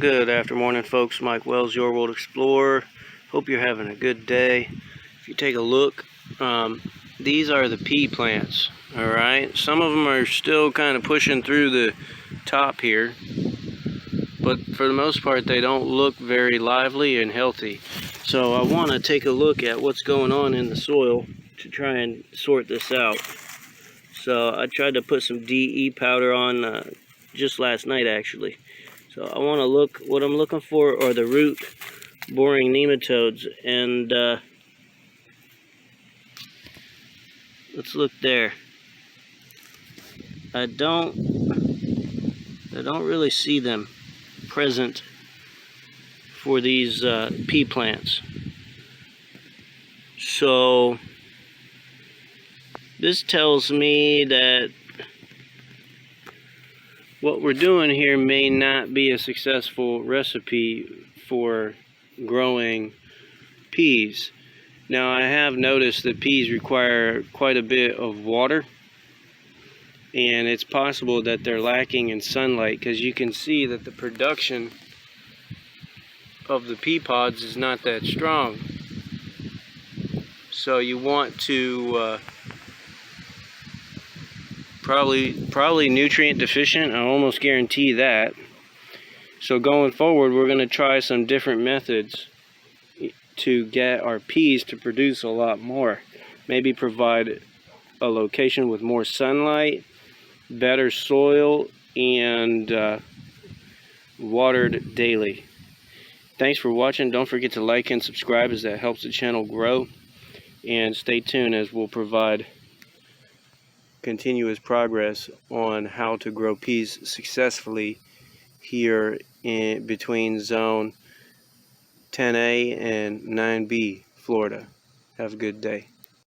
Good afternoon, folks. Mike Wells, Your World Explorer. Hope you're having a good day. If you take a look, these are the pea plants. All right, some of them are still kind of pushing through the top here, but for the most part, they don't look very lively and healthy. So I want to take a look at what's going on in the soil to try and sort this out. So I tried to put some DE powder on just last night, actually. So I want to look, what I'm looking for are the root boring nematodes, and let's look there. I don't really see them present for these pea plants. So this tells me that what we're doing here may not be a successful recipe for growing peas. Now, I have noticed that peas require quite a bit of water, and it's possible that they're lacking in sunlight, because you can see that the production of the pea pods is not that strong. So you want to probably nutrient deficient. I almost guarantee that. So going forward, we're going to try some different methods to get our peas to produce a lot more. Maybe provide a location with more sunlight, better soil, and watered daily. Thanks for watching. Don't forget to like and subscribe, as that helps the channel grow. And stay tuned, as we'll provide continuous progress on how to grow peas successfully here in between zone 10A and 9B, Florida. Have a good day.